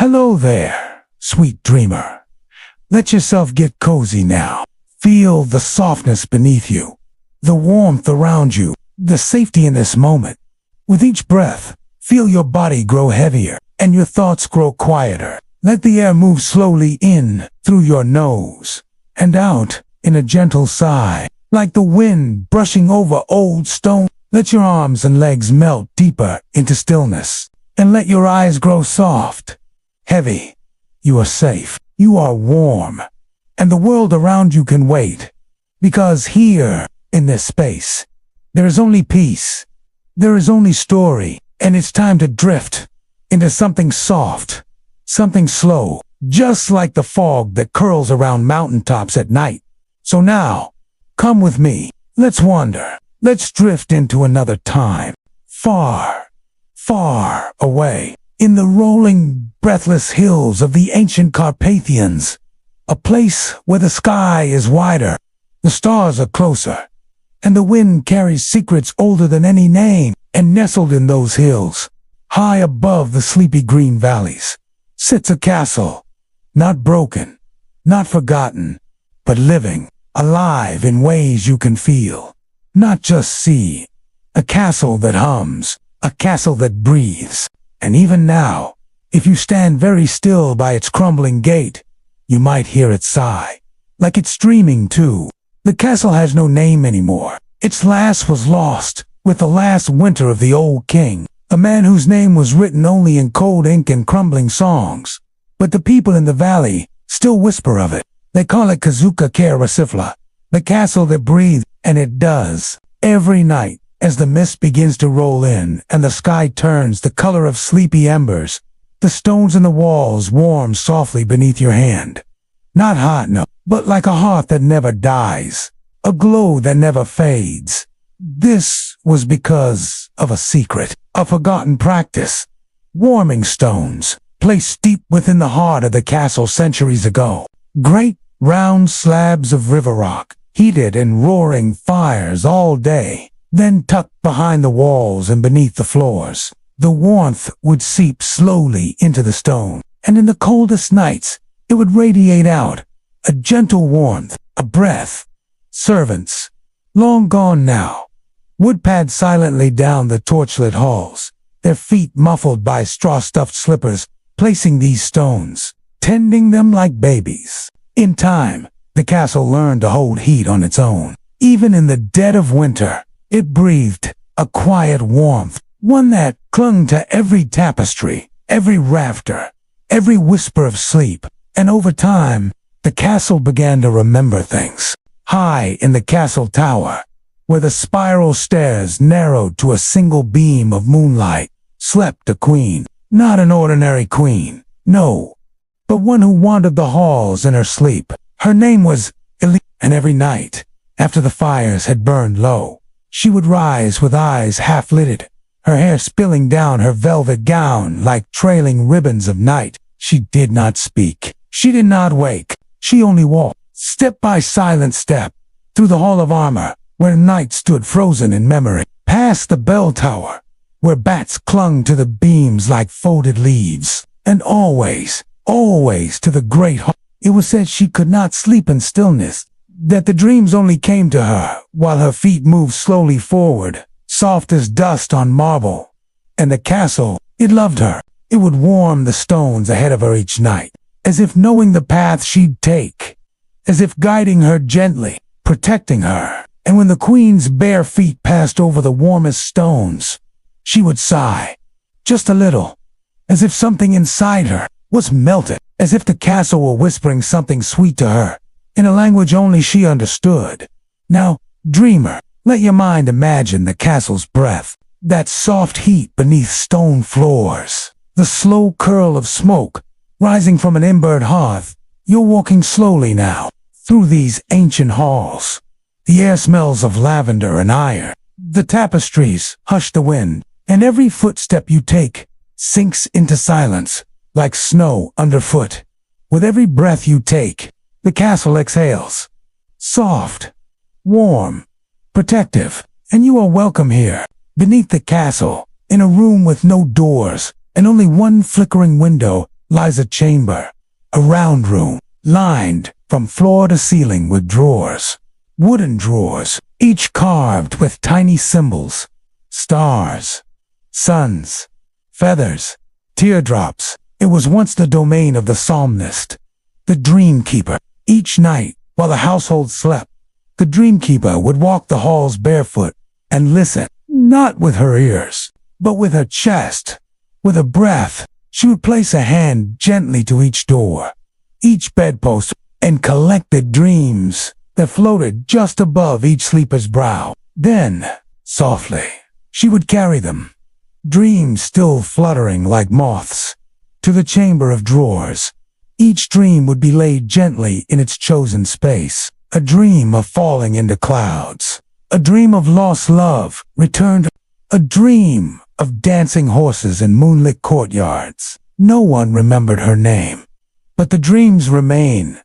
Hello there, sweet dreamer. Let yourself get cozy now. Feel the softness beneath you, the warmth around you, the safety in this moment. With each breath, feel your body grow heavier and your thoughts grow quieter. Let the air move slowly in through your nose and out in a gentle sigh, like the wind brushing over old stone. Let your arms and legs melt deeper into stillness, and let your eyes grow soft, heavy. You are safe, you are warm, and the world around you can wait. Because here, in this space, there is only peace, there is only story, and it's time to drift into something soft, something slow, just like the fog that curls around mountaintops at night. So now, come with me, let's wander. Let's drift into another time, far, far away, in the rolling, breathless hills of the ancient Carpathians, a place where the sky is wider, the stars are closer, and the wind carries secrets older than any name. And nestled in those hills, high above the sleepy green valleys, sits a castle, not broken, not forgotten, but living, alive in ways you can feel. Not just see, a castle that hums, a castle that breathes. And even now, if you stand very still by its crumbling gate, you might hear it sigh, like it's dreaming too. The castle has no name anymore. Its last was lost with the last winter of the old king, a man whose name was written only in cold ink and crumbling songs. But the people in the valley still whisper of it. They call it Kazuka Karasifla, the castle that breathed. And it does, every night, as the mist begins to roll in and the sky turns the color of sleepy embers, the stones in the walls warm softly beneath your hand. Not hot, no, but like a heart that never dies, a glow that never fades. This was because of a secret, a forgotten practice. Warming stones, placed deep within the heart of the castle centuries ago. Great, round slabs of river rock, heated in roaring fires all day, then tucked behind the walls and beneath the floors. The warmth would seep slowly into the stone, and in the coldest nights, it would radiate out, a gentle warmth, a breath. Servants, long gone now, would pad silently down the torchlit halls, their feet muffled by straw-stuffed slippers, placing these stones, tending them like babies. In time, the castle learned to hold heat on its own. Even in the dead of winter, it breathed a quiet warmth, one that clung to every tapestry, every rafter, every whisper of sleep. And over time, the castle began to remember things. High in the castle tower, where the spiral stairs narrowed to a single beam of moonlight, slept a queen. Not an ordinary queen, no, but one who wandered the halls in her sleep. Her name was Elise, and every night, after the fires had burned low, she would rise with eyes half-lidded, her hair spilling down her velvet gown like trailing ribbons of night. She did not speak. She did not wake. She only walked, step by silent step, through the hall of armor, where night stood frozen in memory, past the bell tower, where bats clung to the beams like folded leaves, and always, always to the great hall. It was said she could not sleep in stillness, that the dreams only came to her while her feet moved slowly forward, soft as dust on marble. And the castle, it loved her. It would warm the stones ahead of her each night, as if knowing the path she'd take, as if guiding her gently, protecting her. And when the queen's bare feet passed over the warmest stones, she would sigh, just a little, as if something inside her was melted. As if the castle were whispering something sweet to her, in a language only she understood. Now, dreamer, let your mind imagine the castle's breath, that soft heat beneath stone floors, the slow curl of smoke rising from an embered hearth. You're walking slowly now, through these ancient halls. The air smells of lavender and iron. The tapestries hush the wind, and every footstep you take sinks into silence, like snow underfoot. With every breath you take, the castle exhales. Soft, warm, protective, and you are welcome here, beneath the castle, in a room with no doors, and only one flickering window lies a chamber, a round room, lined from floor to ceiling with drawers. Wooden drawers, each carved with tiny symbols, stars, suns, feathers, teardrops. It was once the domain of the psalmist, the dream keeper. Each night, while the household slept, the dream keeper would walk the halls barefoot and listen, not with her ears, but with her chest. With a breath, she would place a hand gently to each door, each bedpost, and collect the dreams that floated just above each sleeper's brow. Then, softly, she would carry them, dreams still fluttering like moths, to the chamber of drawers. Each dream would be laid gently in its chosen space. A dream of falling into clouds, a dream of lost love returned, a dream of dancing horses in moonlit courtyards. No one remembered her name, but the dreams remain.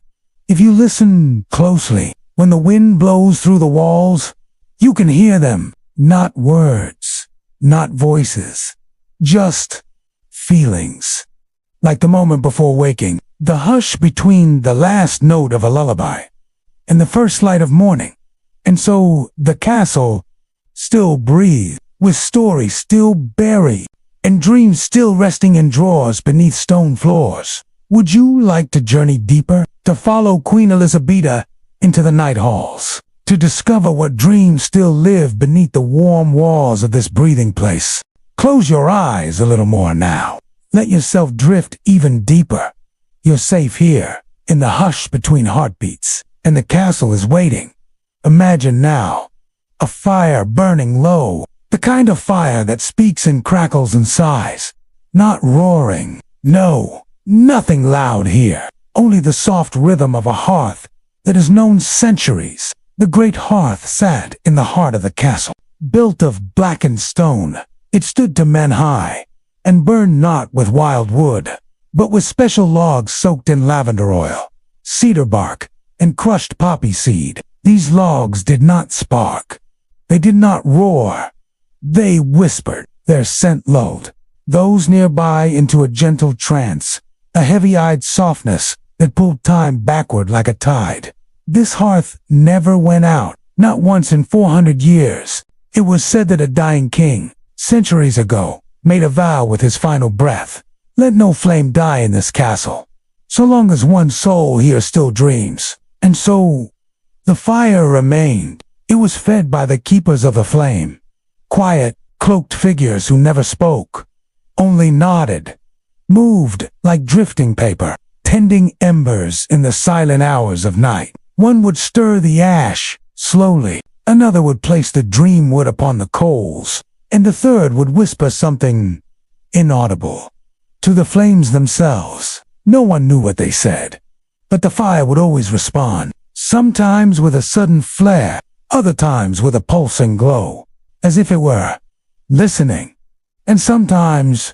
If you listen closely, when the wind blows through the walls, you can hear them, not words, not voices, just feelings. Like the moment before waking, the hush between the last note of a lullaby and the first light of morning. And so the castle still breathed, with stories still buried, and dreams still resting in drawers beneath stone floors. Would you like to journey deeper, to follow Queen Elizabeth into the night halls, to discover what dreams still live beneath the warm walls of this breathing place? Close your eyes a little more now. Let yourself drift even deeper. You're safe here, in the hush between heartbeats, and the castle is waiting. Imagine now, a fire burning low, the kind of fire that speaks in crackles and sighs. Not roaring, no, nothing loud here, only the soft rhythm of a hearth that has known centuries. The great hearth sat in the heart of the castle, built of blackened stone. It stood to men high, and burned not with wild wood, but with special logs soaked in lavender oil, cedar bark, and crushed poppy seed. These logs did not spark. They did not roar. They whispered, their scent lulled those nearby into a gentle trance, a heavy-eyed softness that pulled time backward like a tide. This hearth never went out, not once in 400 years. It was said that a dying king, centuries ago, made a vow with his final breath. Let no flame die in this castle, so long as one soul here still dreams. And so, the fire remained. It was fed by the keepers of the flame. Quiet, cloaked figures who never spoke, only nodded, moved like drifting paper, tending embers in the silent hours of night. One would stir the ash, slowly. Another would place the dream wood upon the coals, and the third would whisper something inaudible to the flames themselves. No one knew what they said, but the fire would always respond, sometimes with a sudden flare, other times with a pulsing glow, as if it were listening. And sometimes,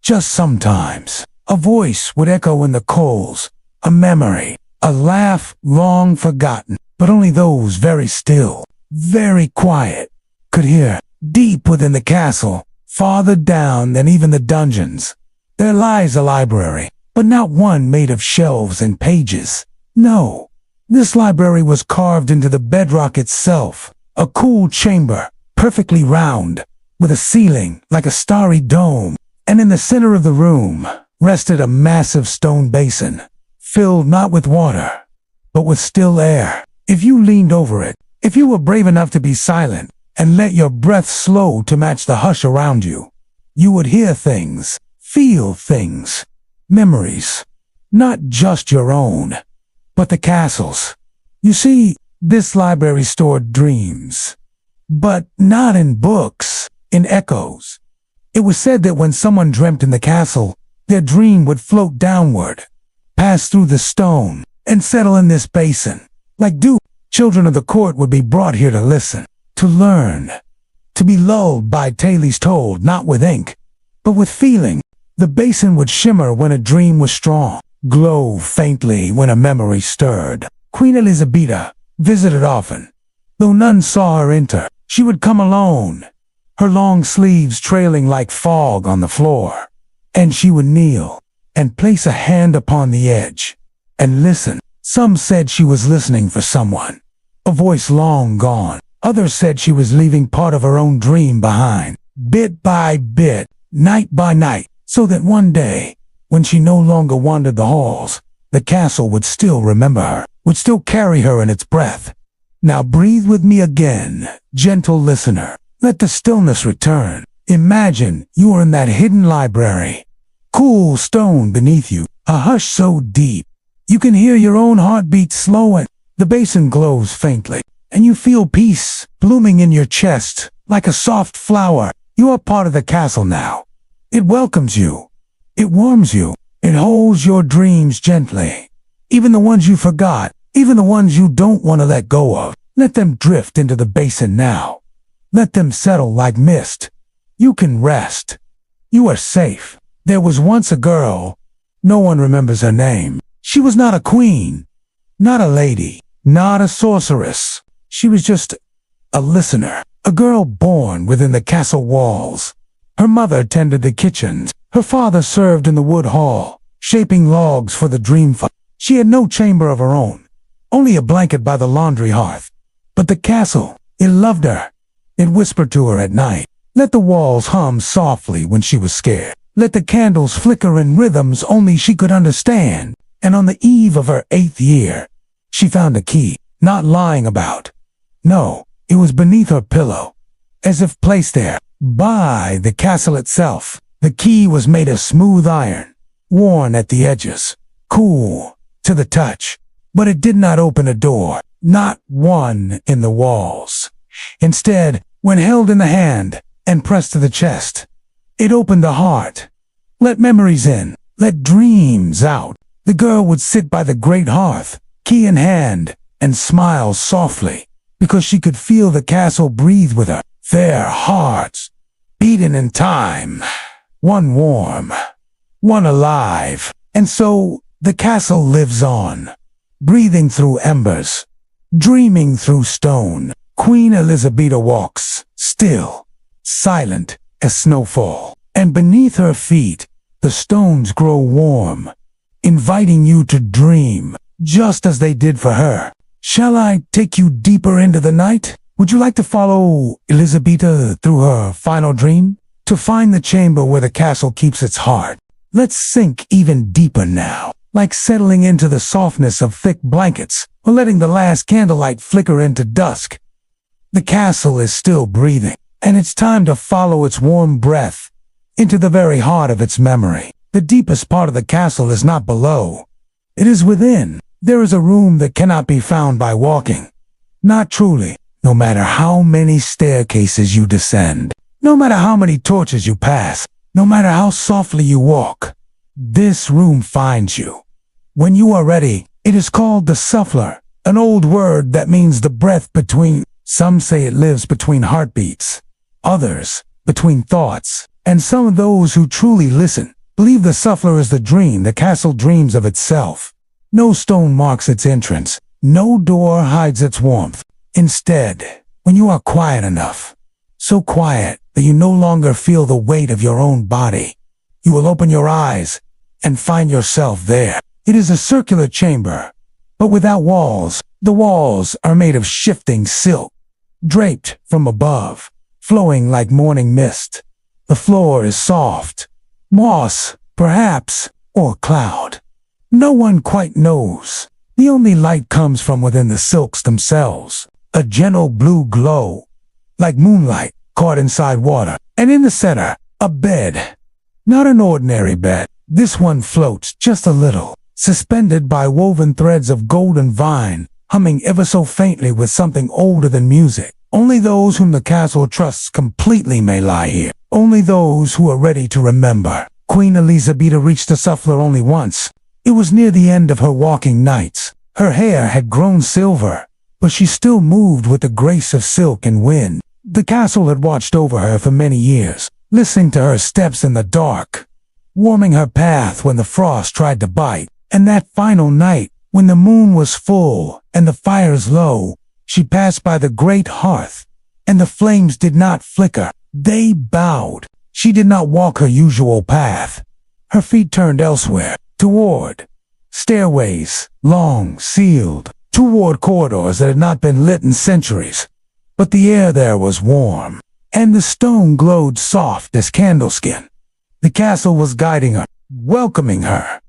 just sometimes, a voice would echo in the coals, a memory, a laugh long forgotten, but only those very still, very quiet, could hear. Deep within the castle, farther down than even the dungeons, there lies a library, but not one made of shelves and pages. No, this library was carved into the bedrock itself, a cool chamber, perfectly round, with a ceiling like a starry dome, and in the center of the room rested a massive stone basin, filled not with water, but with still air. If you leaned over it, if you were brave enough to be silent, and let your breath slow to match the hush around you, you would hear things, feel things, memories, not just your own, but the castle's. You see, this library stored dreams, but not in books, in echoes. It was said that when someone dreamt in the castle, their dream would float downward, pass through the stone, and settle in this basin. Like dew, children of the court would be brought here to listen, to learn, to be lulled by tales told not with ink, but with feeling. The basin would shimmer when a dream was strong, glow faintly when a memory stirred. Queen Elizabeth visited often. Though none saw her enter, she would come alone, her long sleeves trailing like fog on the floor, and she would kneel, and place a hand upon the edge, and listen. Some said she was listening for someone, a voice long gone. Others said she was leaving part of her own dream behind, bit by bit, night by night, so that one day, when she no longer wandered the halls, the castle would still remember her, would still carry her in its breath. Now breathe with me again, gentle listener. Let the stillness return. Imagine you are in that hidden library. Cool stone beneath you, a hush so deep. You can hear your own heartbeat slowing. The basin glows faintly, and you feel peace blooming in your chest like a soft flower. You are part of the castle now. It welcomes you. It warms you. It holds your dreams gently. Even the ones you forgot, even the ones you don't want to let go of. Let them drift into the basin now. Let them settle like mist. You can rest. You are safe. There was once a girl. No one remembers her name. She was not a queen, not a lady, not a sorceress. She was just a listener, a girl born within the castle walls. Her mother tended the kitchens. Her father served in the wood hall, shaping logs for the dream fire. She had no chamber of her own, only a blanket by the laundry hearth. But the castle, it loved her. It whispered to her at night. Let the walls hum softly when she was scared. Let the candles flicker in rhythms only she could understand. And on the eve of her 8th year, she found a key, not lying about. No, it was beneath her pillow, as if placed there by the castle itself. The key was made of smooth iron, worn at the edges, cool to the touch, but it did not open a door, not one in the walls. Instead, when held in the hand and pressed to the chest, it opened the heart. Let memories in, let dreams out. The girl would sit by the great hearth, key in hand, and smile softly, because she could feel the castle breathe with her. Their hearts, beating in time, one warm, one alive. And so the castle lives on, breathing through embers, dreaming through stone. Queen Elizabeth walks, still, silent as snowfall, and beneath her feet, the stones grow warm, inviting you to dream, just as they did for her. Shall I take you deeper into the night? Would you like to follow Elizabeth through her final dream? To find the chamber where the castle keeps its heart. Let's sink even deeper now, like settling into the softness of thick blankets, or letting the last candlelight flicker into dusk. The castle is still breathing, and it's time to follow its warm breath into the very heart of its memory. The deepest part of the castle is not below. It is within. There is a room that cannot be found by walking. Not truly, no matter how many staircases you descend, no matter how many torches you pass, no matter how softly you walk. This room finds you. When you are ready, it is called the souffler, an old word that means the breath between. Some say it lives between heartbeats, others between thoughts, and some of those who truly listen believe the souffler is the dream the castle dreams of itself. No stone marks its entrance, no door hides its warmth. Instead, when you are quiet enough, so quiet that you no longer feel the weight of your own body, you will open your eyes and find yourself there. It is a circular chamber, but without walls. The walls are made of shifting silk, draped from above, flowing like morning mist. The floor is soft, moss, perhaps, or cloud. No one quite knows. The only light comes from within the silks themselves, a gentle blue glow, like moonlight caught inside water. And in the center, a bed. Not an ordinary bed. This one floats just a little, suspended by woven threads of golden vine, humming ever so faintly with something older than music. Only those whom the castle trusts completely may lie here. Only those who are ready to remember. Queen Elizabeth reached the souffler only once. It was near the end of her walking nights. Her hair had grown silver, but she still moved with the grace of silk and wind. The castle had watched over her for many years, listening to her steps in the dark, warming her path when the frost tried to bite. And that final night, when the moon was full and the fires low, she passed by the great hearth, and the flames did not flicker. They bowed. She did not walk her usual path. Her feet turned elsewhere, toward stairways, long, sealed, toward corridors that had not been lit in centuries. But the air there was warm, and the stone glowed soft as candleskin. The castle was guiding her, welcoming her,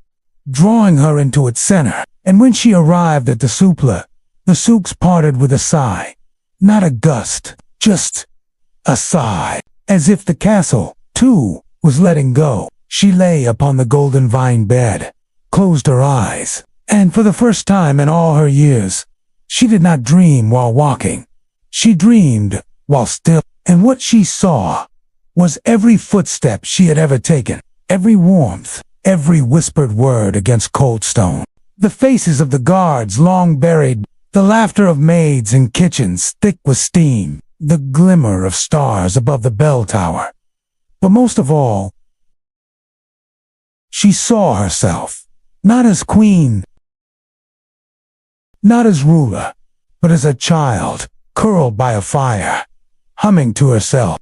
drawing her into its center. And when she arrived at the supla, the souks parted with a sigh. Not a gust, just a sigh. As if the castle, too, was letting go. She lay upon the golden vine bed, closed her eyes, and for the first time in all her years, she did not dream while walking. She dreamed while still, and what she saw was every footstep she had ever taken, every warmth, every whispered word against cold stone. The faces of the guards long buried, the laughter of maids in kitchens thick with steam, the glimmer of stars above the bell tower. But most of all, she saw herself, not as queen, not as ruler, but as a child, curled by a fire, humming to herself.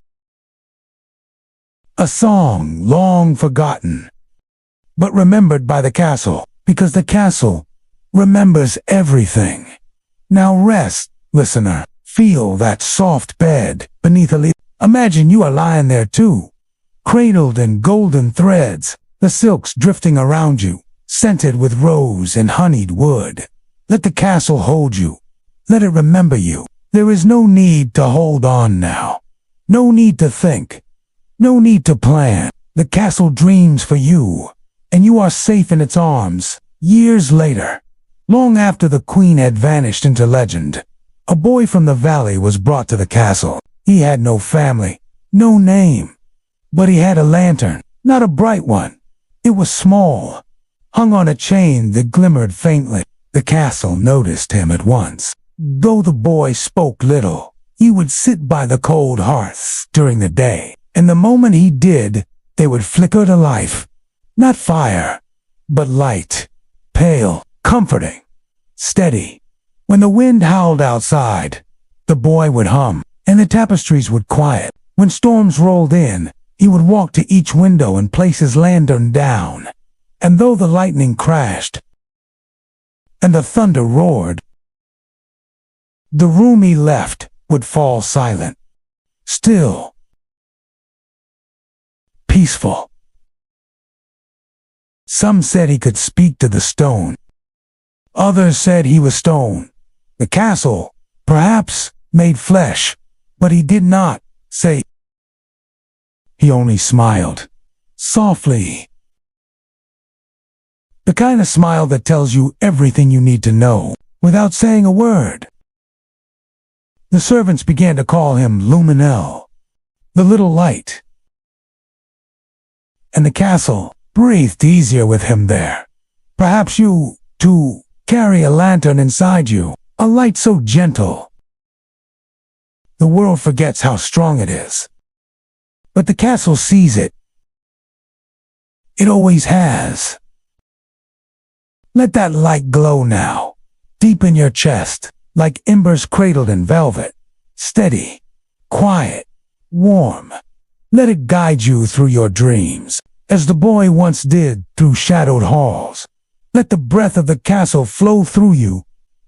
A song long forgotten, but remembered by the castle, because the castle remembers everything. Now rest, listener. Feel that soft bed beneath a leaf. Imagine you are lying there too, cradled in golden threads, the silks drifting around you, scented with rose and honeyed wood. Let the castle hold you. Let it remember you. There is no need to hold on now. No need to think. No need to plan. The castle dreams for you, and you are safe in its arms. Years later, long after the queen had vanished into legend, a boy from the valley was brought to the castle. He had no family, no name, but he had a lantern, not a bright one. It was small, hung on a chain that glimmered faintly. The castle noticed him at once. Though the boy spoke little, he would sit by the cold hearths during the day, and the moment he did, they would flicker to life. Not fire, but light, pale, comforting, steady. When the wind howled outside, the boy would hum, and the tapestries would quiet. When storms rolled in, he would walk to each window and place his lantern down. And though the lightning crashed and the thunder roared, the room he left would fall silent, still, peaceful. Some said he could speak to the stone. Others said he was stone. The castle, perhaps, made flesh, but he did not say. He only smiled, softly. The kind of smile that tells you everything you need to know, without saying a word. The servants began to call him Luminel, the little light. And the castle breathed easier with him there. Perhaps you, too, carry a lantern inside you, a light so gentle. The world forgets how strong it is. But the castle sees it. It always has. Let that light glow now, deep in your chest, like embers cradled in velvet, steady, quiet, warm. Let it guide you through your dreams, as the boy once did through shadowed halls. Let the breath of the castle flow through you,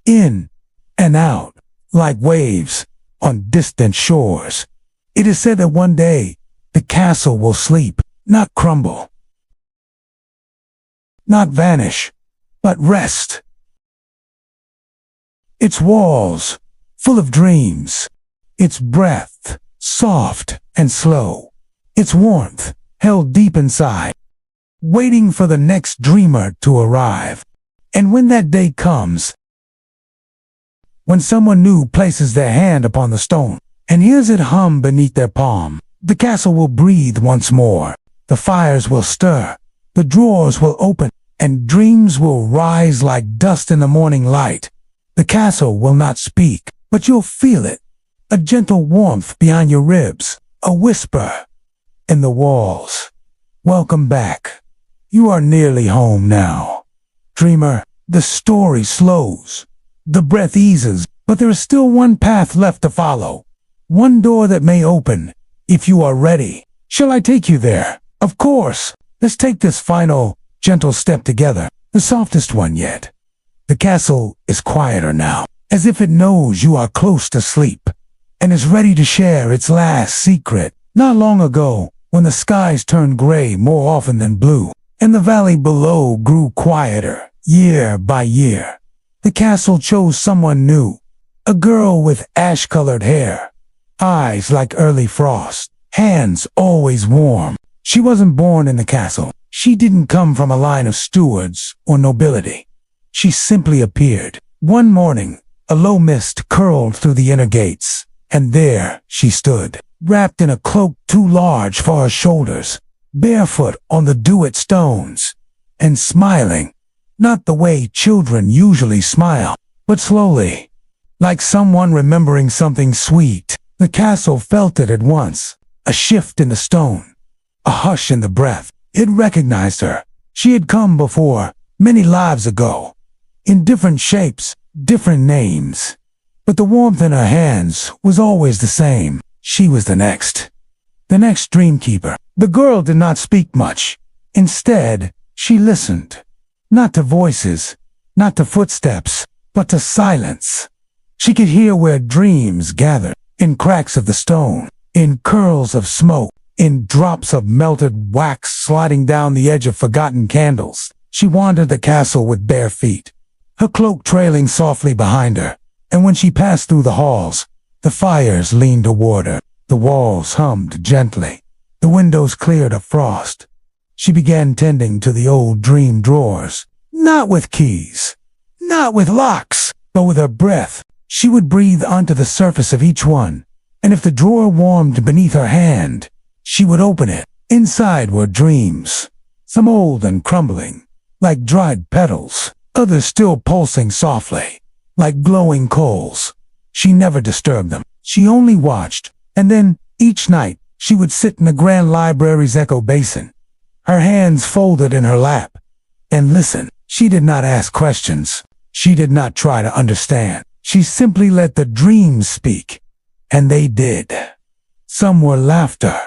in and out, like waves on distant shores. It is said that one day the castle will sleep, not crumble, not vanish, but rest. Its walls, full of dreams, its breath, soft and slow, its warmth, held deep inside, waiting for the next dreamer to arrive. And when that day comes, when someone new places their hand upon the stone and hears it hum beneath their palm, the castle will breathe once more, the fires will stir, the drawers will open, and dreams will rise like dust in the morning light. The castle will not speak, but you'll feel it, a gentle warmth behind your ribs, a whisper in the walls. Welcome back. You are nearly home now. Dreamer, the story slows. The breath eases, but there is still one path left to follow. One door that may open, if you are ready. Shall I take you there? Of course. Let's take this final, gentle step together, the softest one yet. The castle is quieter now, as if it knows you are close to sleep, and is ready to share its last secret. Not long ago, when the skies turned gray more often than blue, and the valley below grew quieter, year by year, the castle chose someone new. A girl with ash-colored hair, eyes like early frost, hands always warm. She wasn't born in the castle. She didn't come from a line of stewards or nobility. She simply appeared. One morning, a low mist curled through the inner gates, and there she stood, wrapped in a cloak too large for her shoulders, barefoot on the dew-wet stones, and smiling, not the way children usually smile, but slowly, like someone remembering something sweet. The castle felt it at once, a shift in the stone, a hush in the breath. It recognized her. She had come before, many lives ago, in different shapes, different names. But the warmth in her hands was always the same. She was the next dreamkeeper. The girl did not speak much. Instead, she listened. Not to voices, not to footsteps, but to silence. She could hear where dreams gathered, in cracks of the stone, in curls of smoke, in drops of melted wax sliding down the edge of forgotten candles. She wandered the castle with bare feet, her cloak trailing softly behind her, and when she passed through the halls, the fires leaned toward her, the walls hummed gently, the windows cleared of frost. She began tending to the old dream drawers, not with keys, not with locks, but with her breath. She would breathe onto the surface of each one, and if the drawer warmed beneath her hand, she would open it. Inside were dreams, some old and crumbling, like dried petals, others still pulsing softly, like glowing coals. She never disturbed them. She only watched, and then, each night, she would sit in the grand library's echo basin, her hands folded in her lap, and listen. She did not ask questions. She did not try to understand. She simply let the dreams speak, and they did. Some were laughter,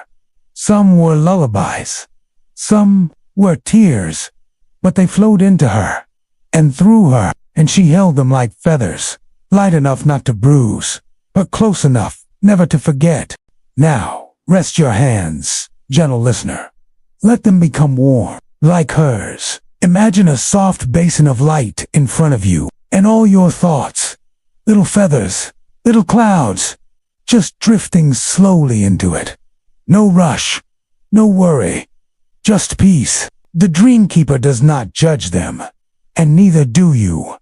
some were lullabies, some were tears, but they flowed into her, and through her, and she held them like feathers, light enough not to bruise, but close enough never to forget. Now, rest your hands, gentle listener. Let them become warm, like hers. Imagine a soft basin of light in front of you, and all your thoughts, little feathers, little clouds, just drifting slowly into it. No rush, no worry, just peace. The dreamkeeper does not judge them, and neither do you.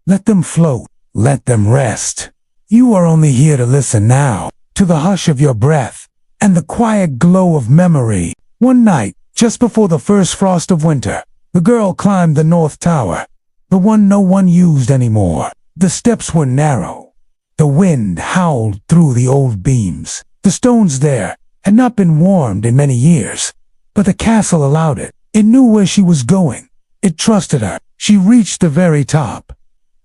Let them float, let them rest. You are only here to listen now, to the hush of your breath, and the quiet glow of memory. One night, just before the first frost of winter, the girl climbed the north tower, the one no one used anymore. The steps were narrow. The wind howled through the old beams. The stones there had not been warmed in many years, but the castle allowed it. It knew where she was going. It trusted her. She reached the very top,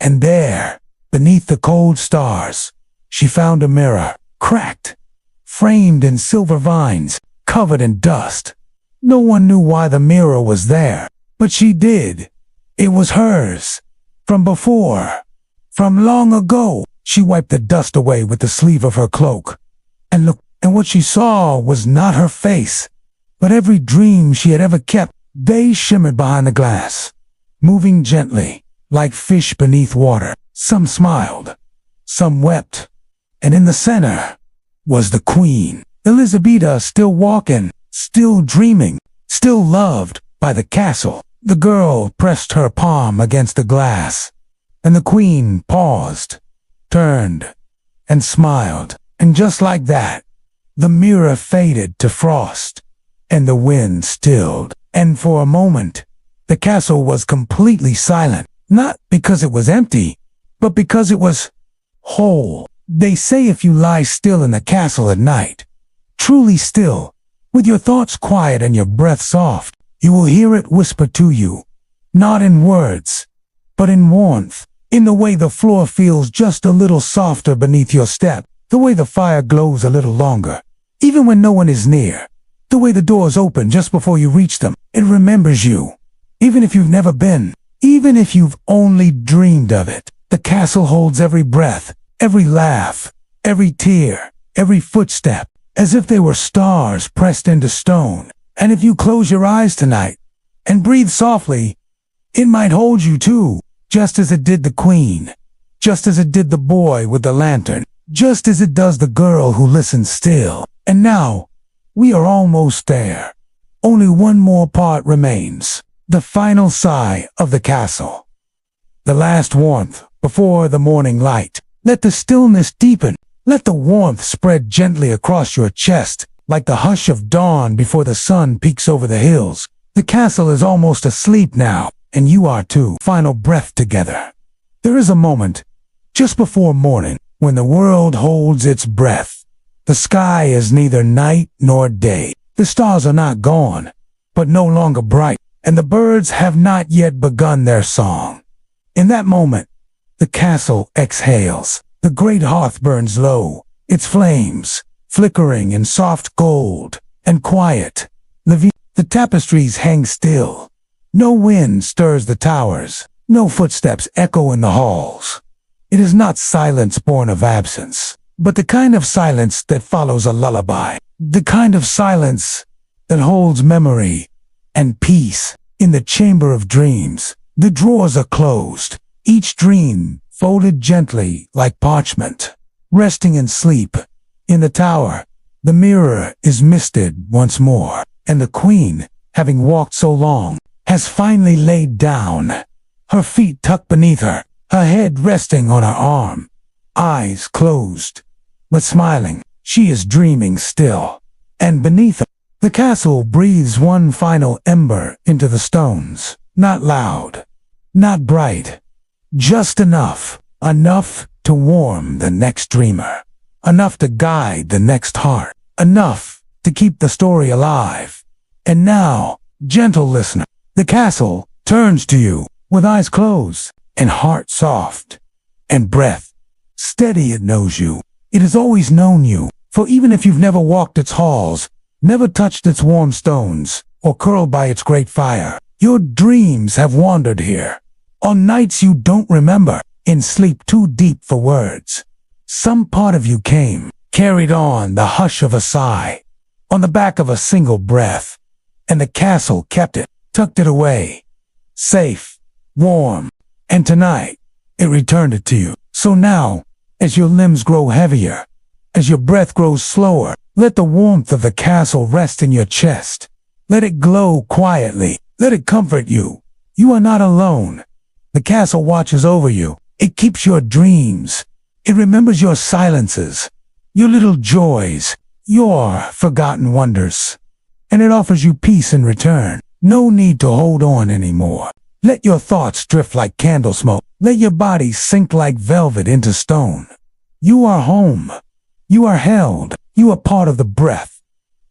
and there, beneath the cold stars, she found a mirror, cracked, framed in silver vines, covered in dust. No one knew why the mirror was there, but she did. It was hers, from before, from long ago. She wiped the dust away with the sleeve of her cloak, and looked, and what she saw was not her face, but every dream she had ever kept. They shimmered behind the glass, moving gently, like fish beneath water. Some smiled, some wept, and in the center was the queen, Elizabeth, still walking, still dreaming, still loved by the castle. The girl pressed her palm against the glass, and the queen paused, turned, and smiled. And just like that, the mirror faded to frost, and the wind stilled. And for a moment, the castle was completely silent, not because it was empty, but because it was whole. They say if you lie still in the castle at night, truly still, with your thoughts quiet and your breath soft, you will hear it whisper to you, not in words, but in warmth, in the way the floor feels just a little softer beneath your step, the way the fire glows a little longer, even when no one is near, the way the doors open just before you reach them. It remembers you. Even if you've never been, even if you've only dreamed of it. The castle holds every breath, every laugh, every tear, every footstep, as if they were stars pressed into stone. And if you close your eyes tonight and breathe softly, it might hold you too, just as it did the queen, just as it did the boy with the lantern, just as it does the girl who listens still. And now, we are almost there. Only one more part remains, the final sigh of the castle. The last warmth before the morning light. Let the stillness deepen. Let the warmth spread gently across your chest, like the hush of dawn before the sun peeks over the hills. The castle is almost asleep now, and you are too. Final breath together. There is a moment, just before morning, when the world holds its breath. The sky is neither night nor day. The stars are not gone, but no longer bright, and the birds have not yet begun their song. In that moment, the castle exhales. The great hearth burns low, its flames flickering in soft gold and quiet. The tapestries hang still. No wind stirs the towers. No footsteps echo in the halls. It is not silence born of absence, but the kind of silence that follows a lullaby. The kind of silence that holds memory and peace. In the chamber of dreams, the drawers are closed, each dream folded gently like parchment, resting in sleep. In the tower, the mirror is misted once more, and the queen, having walked so long, has finally laid down, her feet tucked beneath her, her head resting on her arm, eyes closed, but smiling. She is dreaming still, and beneath her, the castle breathes one final ember into the stones, not loud, not bright, just enough to warm the next dreamer, enough to guide the next heart, enough to keep the story alive. And now, gentle listener, the castle turns to you with eyes closed and heart soft and breath steady. It knows you. It has always known you, for even if you've never walked its halls, never touched its warm stones, or curled by its great fire, your dreams have wandered here. On nights you don't remember, in sleep too deep for words. Some part of you came, carried on the hush of a sigh, on the back of a single breath, and the castle kept it, tucked it away, safe, warm, and tonight, it returned it to you. So now, as your limbs grow heavier, as your breath grows slower, let the warmth of the castle rest in your chest. Let it glow quietly. Let it comfort you. You are not alone. The castle watches over you. It keeps your dreams. It remembers your silences, your little joys, your forgotten wonders. And it offers you peace in return. No need to hold on anymore. Let your thoughts drift like candle smoke. Let your body sink like velvet into stone. You are home. You are held. You are part of the breath.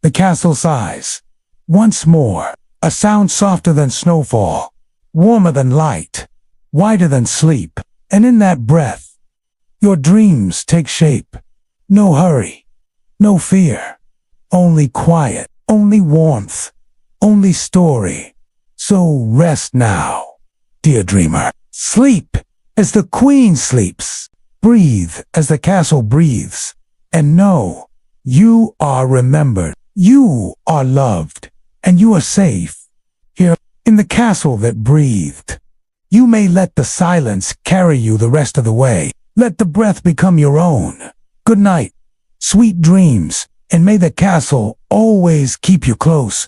The castle sighs. Once more, a sound softer than snowfall, warmer than light, whiter than sleep. And in that breath, your dreams take shape. No hurry, no fear, only quiet, only warmth, only story. So rest now, dear dreamer. Sleep as the queen sleeps. Breathe as the castle breathes. And know, you are remembered, you are loved, and you are safe. Here, in the castle that breathed. You may let the silence carry you the rest of the way. Let the breath become your own. Good night, sweet dreams, and may the castle always keep you close.